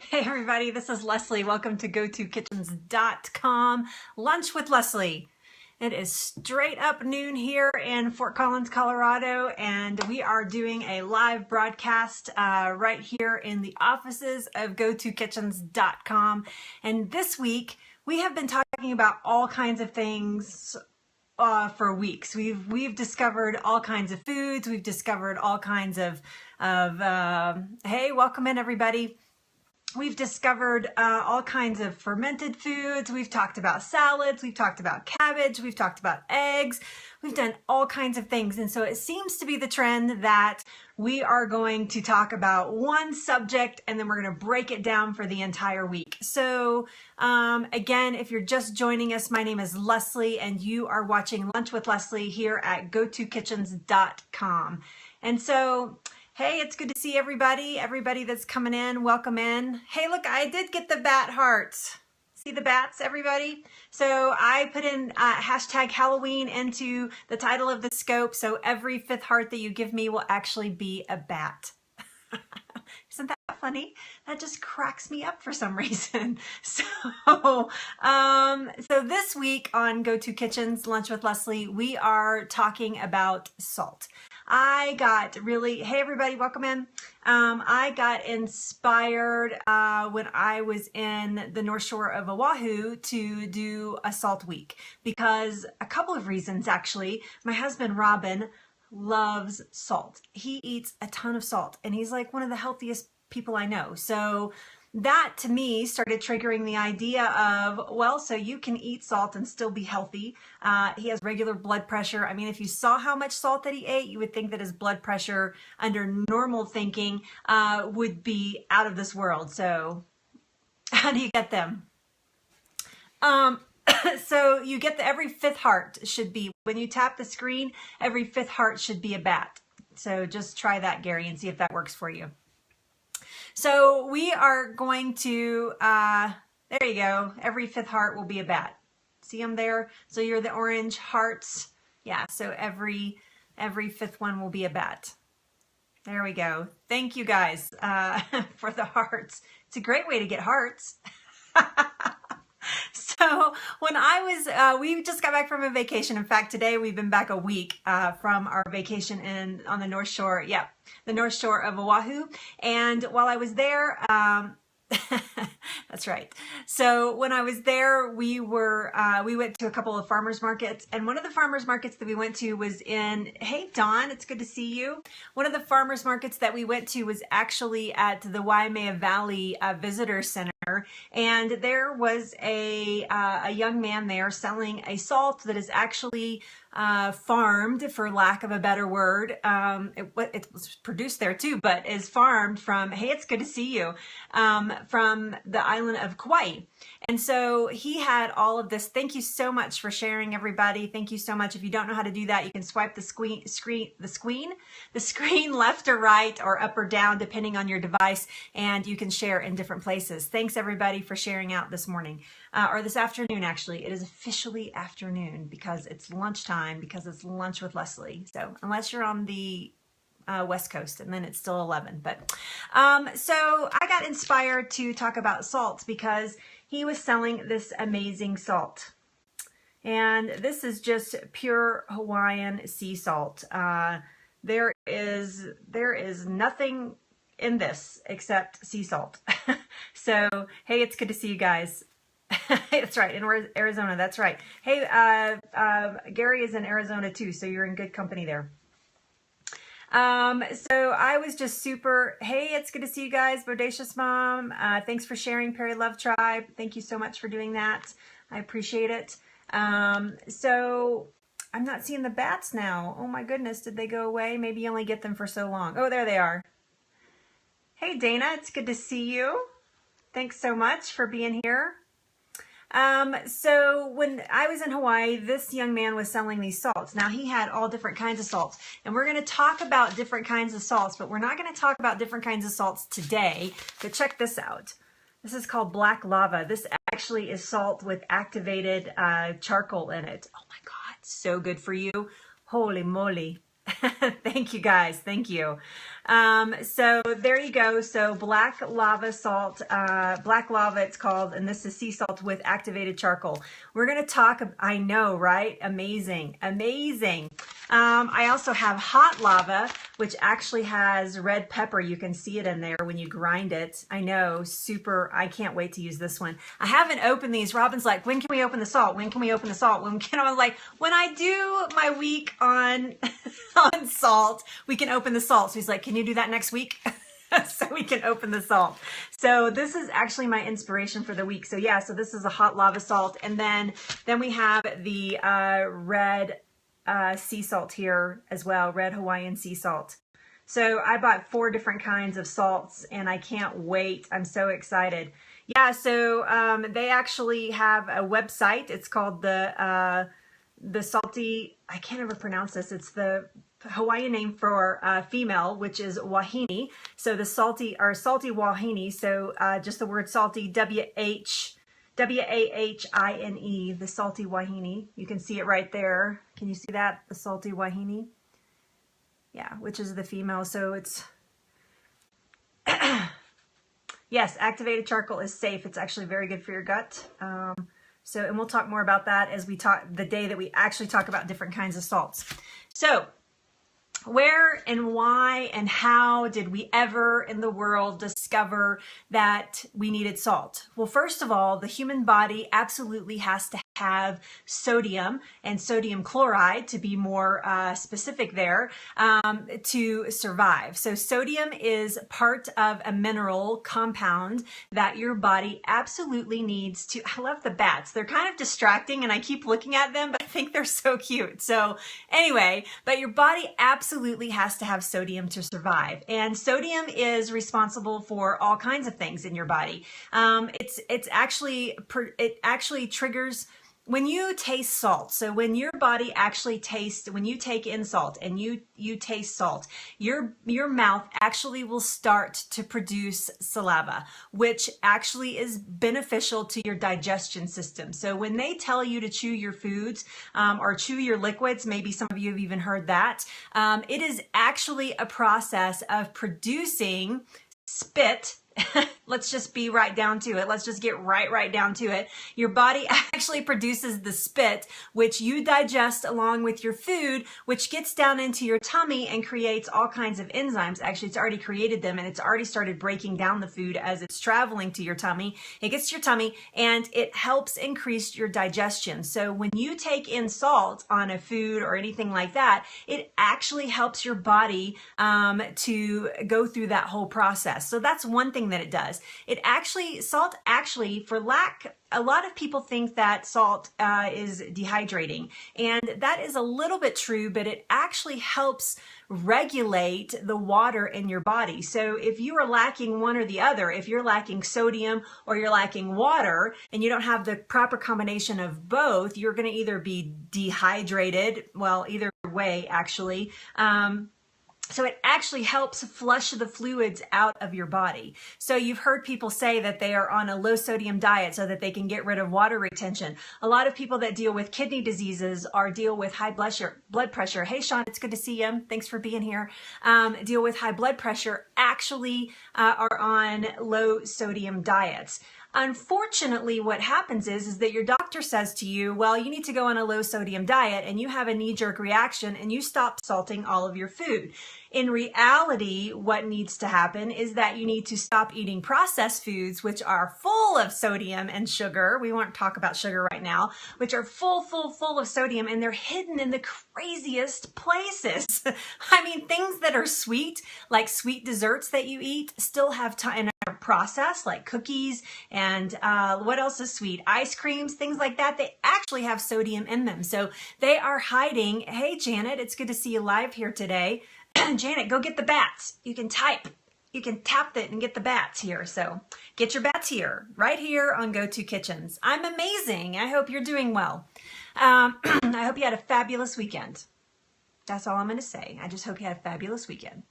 Hey everybody, this is Leslie. Welcome to GoToKitchens.com Lunch with Leslie. It is straight up noon here in Fort Collins, Colorado, and we are doing a live broadcast right here in the offices of GoToKitchens.com. And this week, we have been talking about all kinds of things for weeks. We've discovered all kinds of foods. We've discovered all kinds of hey, welcome in everybody. We've discovered all kinds of fermented foods. We've talked about salads. We've talked about cabbage. We've talked about eggs. We've done all kinds of things. And so it seems to be the trend that we are going to talk about one subject and then we're going to break it down for the entire week. So again, if you're just joining us, my name is Leslie and you are watching Lunch with Leslie here at GoToKitchens.com. And so hey, it's good to see everybody that's coming in. Welcome in. Hey, look, I did get the bat hearts. See the bats, everybody? So I put in hashtag Halloween into the title of the scope, so every fifth heart that you give me will actually be a bat. Isn't that funny? That just cracks me up for some reason. So this week on Go To Kitchens Lunch with Leslie, we are talking about salt. I got really, hey everybody, welcome in. I got inspired when I was in the North Shore of Oahu to do a salt week because a couple of reasons actually. My husband Robin loves salt. He eats a ton of salt and he's like one of the healthiest people I know. So that to me started triggering the idea of, well, so you can eat salt and still be healthy. He has regular blood pressure. I mean, if you saw how much salt that he ate, you would think that his blood pressure under normal thinking would be out of this world. So how do you get them? So you get every fifth heart should be, when you tap the screen, every fifth heart should be a bat. So just try that, Gary, and see if that works for you. So we are going to, there you go, every fifth heart will be a bat. See them there? So you're the orange hearts. Yeah, so every fifth one will be a bat. There we go. Thank you guys for the hearts. It's a great way to get hearts. So when I was, we just got back from a vacation. In fact, today we've been back a week from our vacation on the North Shore. Yeah, the North Shore of Oahu. And while I was there, that's right. So when I was there, we went to a couple of farmers markets, and one of the farmers markets that we went to was in, hey Dawn, it's good to see you. One of the farmers markets that we went to was actually at the Waimea Valley Visitor Center. And there was a young man there selling a salt that is actually farmed, for lack of a better word. It was produced there too, but is farmed from, hey, it's good to see you, from the island of Kauai. And so he had all of this. Thank you so much for sharing, everybody. Thank you so much. If you don't know how to do that, you can swipe the screen left or right or up or down, depending on your device, and you can share in different places. Thanks everybody for sharing out this morning, or this afternoon actually. It is officially afternoon because it's lunchtime, because it's Lunch with Leslie. So unless you're on the West Coast, and then it's still 11. But so I got inspired to talk about salts because he was selling this amazing salt. And this is just pure Hawaiian sea salt. There is nothing in this except sea salt. So, hey, it's good to see you guys. That's right, in Arizona, that's right. Hey, Gary is in Arizona too, so you're in good company there. So I was just super, hey, it's good to see you guys. Bodacious Mom, thanks for sharing, Perry Love Tribe. Thank you so much for doing that. I appreciate it. So I'm not seeing the bats now. Oh my goodness, did they go away? Maybe you only get them for so long. Oh, there they are. Hey Dana, it's good to see you. Thanks so much for being here. So when I was in Hawaii, this young man was selling these salts. Now he had all different kinds of salts, and we're going to talk about different kinds of salts, but we're not going to talk about different kinds of salts today. But check this out. This is called black lava. This actually is salt with activated charcoal in it. Oh my God, so good for you. Holy moly. Thank you guys. Thank you. So there you go. So black lava salt, black lava it's called, and this is sea salt with activated charcoal. We're going to talk, I know, right? Amazing, amazing. I also have hot lava, which actually has red pepper. You can see it in there when you grind it. I know, super, I can't wait to use this one. I haven't opened these. Robin's like, when can we open the salt? When can we open the salt? When can I was like, when I do my week on, on salt, we can open the salt. So he's like, can you do that next week? So we can open the salt. So this is actually my inspiration for the week. So yeah, so this is a hot lava salt. And then we have the red sea salt here as well, red Hawaiian sea salt. So I bought 4 different kinds of salts and I can't wait. I'm so excited. Yeah, so they actually have a website. It's called the salty, I can't ever pronounce this. It's the Hawaiian name for female, which is wahine. So the salty wahine. So just the word salty, W-A-H-I-N-E, the salty wahine. You can see it right there. Can you see that? The salty wahine? Yeah, which is the female. So it's, yes, activated charcoal is safe. It's actually very good for your gut. So, and we'll talk more about that as we talk the day that we actually talk about different kinds of salts. So, where and why and how did we ever in the world discover that we needed salt? Well, first of all, the human body absolutely has to have sodium and sodium chloride, to be more specific there, to survive. So sodium is part of a mineral compound that your body absolutely needs to, I love the bats. They're kind of distracting and I keep looking at them, but I think they're so cute. So anyway, but your body absolutely has to have sodium to survive. And sodium is responsible for all kinds of things in your body. It actually triggers when you taste salt. So when your body actually tastes, when you take in salt and you taste salt, your mouth actually will start to produce saliva, which actually is beneficial to your digestion system. So when they tell you to chew your foods or chew your liquids, maybe some of you have even heard that, it is actually a process of producing spit. Let's just be right down to it. Let's just get right down to it. Your body actually produces the spit, which you digest along with your food, which gets down into your tummy and creates all kinds of enzymes. Actually, it's already created them and it's already started breaking down the food as it's traveling to your tummy. It gets to your tummy and it helps increase your digestion. So when you take in salt on a food or anything like that, it actually helps your body to go through that whole process. So that's one thing that it does. Salt actually, a lot of people think that salt is dehydrating, and that is a little bit true, but it actually helps regulate the water in your body. So if you are lacking one or the other, if you're lacking sodium or you're lacking water and you don't have the proper combination of both, you're going to either be dehydrated, well, either way actually, so it actually helps flush the fluids out of your body. So you've heard people say that they are on a low sodium diet so that they can get rid of water retention. A lot of people that deal with kidney diseases or deal with high blood pressure. Hey, Sean, it's good to see you. Thanks for being here. Deal with high blood pressure actually are on low sodium diets. Unfortunately, what happens is that your doctor says to you, well, you need to go on a low sodium diet, and you have a knee-jerk reaction and you stop salting all of your food. In reality, what needs to happen is that you need to stop eating processed foods, which are full of sodium and sugar. We won't talk about sugar right now, which are full of sodium, and they're hidden in the craziest places. I mean, things that are sweet, like sweet desserts that you eat, still have time process, like cookies and what else is sweet? Ice creams, things like that. They actually have sodium in them. So they are hiding. Hey, Janet, it's good to see you live here today. Janet, go get the bats. You can tap it and get the bats here. So get your bats here, right here on Go To Kitchens. I'm amazing. I hope you're doing well. I hope you had a fabulous weekend. That's all I'm going to say. I just hope you had a fabulous weekend.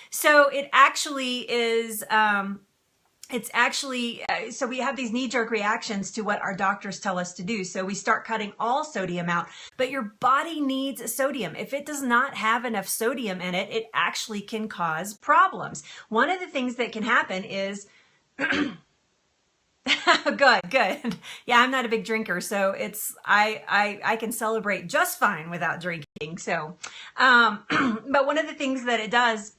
So it actually is, it's actually, so we have these knee-jerk reactions to what our doctors tell us to do. So we start cutting all sodium out, but your body needs sodium. If it does not have enough sodium in it, it actually can cause problems. One of the things that can happen is, good. Yeah, I'm not a big drinker, so I can celebrate just fine without drinking. So, but one of the things that it does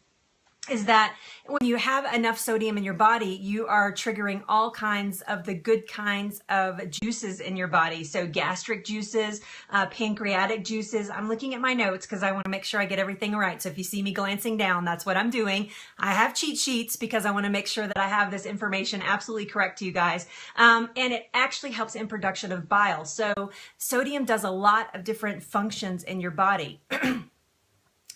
is that when you have enough sodium in your body, you are triggering all kinds of the good kinds of juices in your body. So gastric juices, pancreatic juices. I'm looking at my notes because I want to make sure I get everything right. So if you see me glancing down, that's what I'm doing. I have cheat sheets because I want to make sure that I have this information absolutely correct to you guys. And it actually helps in production of bile. So sodium does a lot of different functions in your body.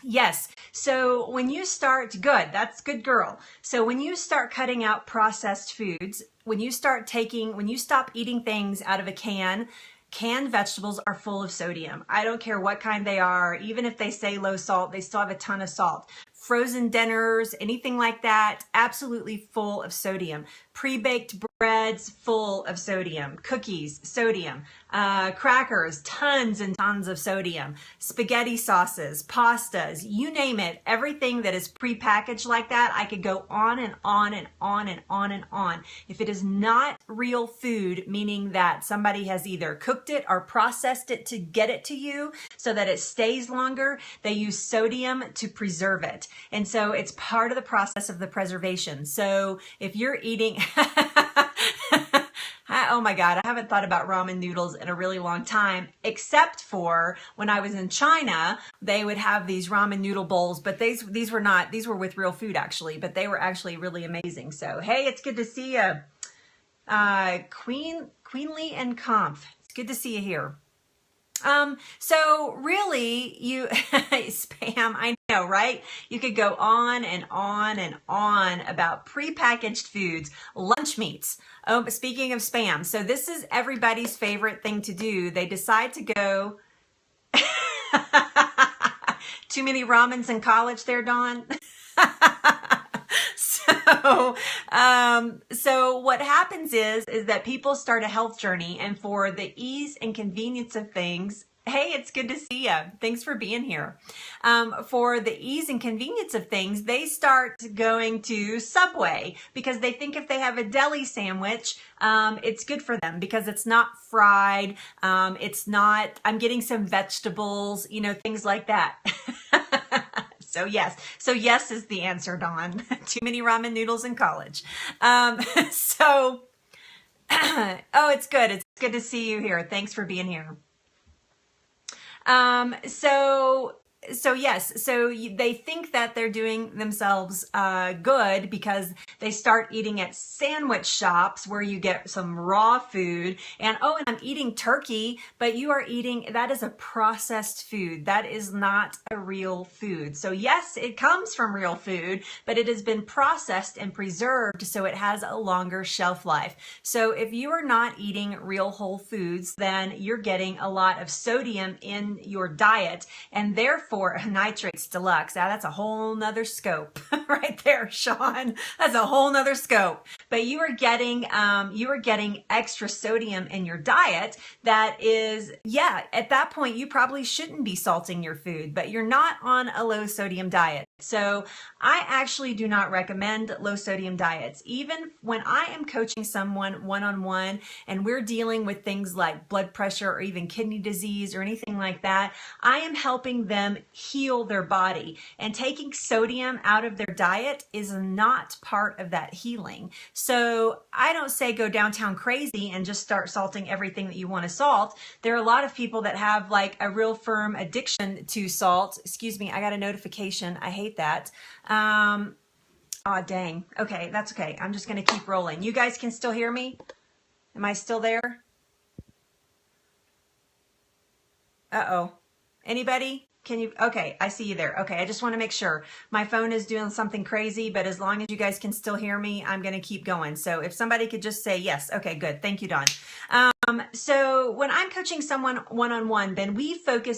Yes. So when you start, good, that's good girl. So when you start cutting out processed foods, when you stop eating things out of a can, canned vegetables are full of sodium. I don't care what kind they are. Even if they say low salt, they still have a ton of salt. Frozen dinners, anything like that, absolutely full of sodium. Pre-baked breads, full of sodium. Cookies, sodium. Crackers, tons and tons of sodium. Spaghetti sauces, pastas, you name it. Everything that is pre-packaged like that, I could go on and on and on and on and on. If it is not real food, meaning that somebody has either cooked it or processed it to get it to you so that it stays longer, they use sodium to preserve it. And so it's part of the process of the preservation. So if you're eating, oh my God, I haven't thought about ramen noodles in a really long time, except for when I was in China, they would have these ramen noodle bowls, but these were with real food actually, but they were actually really amazing. So, hey, it's good to see you. Queenly and Conf. It's good to see you here. So really you, spam, I know, right? You could go on and on and on about prepackaged foods, lunch meats. Oh, but speaking of spam, so this is everybody's favorite thing to do. They decide to go, too many ramens in college there, Dawn. So what happens is that people start a health journey, and for the ease and convenience of things, hey, it's good to see you. Thanks for being here. For the ease and convenience of things, they start going to Subway because they think if they have a deli sandwich, it's good for them because it's not fried. It's not, I'm getting some vegetables, you know, things like that. So yes is the answer, Dawn. Too many ramen noodles in college. Oh, it's good. It's good to see you here. Thanks for being here. They think that they're doing themselves good because they start eating at sandwich shops where you get some raw food and I'm eating turkey, but you are eating, that is a processed food. That is not a real food. So yes, it comes from real food, but it has been processed and preserved so it has a longer shelf life. So if you are not eating real whole foods, then you're getting a lot of sodium in your diet, and therefore nitrates deluxe. Now that's a whole nother scope right there, Sean. That's a whole nother scope. But you are getting extra sodium in your diet. That is, yeah, at that point you probably shouldn't be salting your food, but you're not on a low sodium diet. So I actually do not recommend low sodium diets. Even when I am coaching someone one-on-one and we're dealing with things like blood pressure or even kidney disease or anything like that, I am helping them heal their body, and taking sodium out of their diet is not part of that healing. So I don't say go downtown crazy and just start salting everything that you want to salt. There are a lot of people that have like a real firm addiction to salt. Excuse me, I got a notification. I hate that. Oh, dang. Okay, that's okay. I'm just going to keep rolling. You guys can still hear me? Am I still there? Uh-oh. Anybody? Can you? Okay, I see you there. Okay, I just want to make sure. My phone is doing something crazy, but as long as you guys can still hear me, I'm going to keep going. So if somebody could just say yes. Okay, good. Thank you, Dawn. So when I'm coaching someone one-on-one, then we focus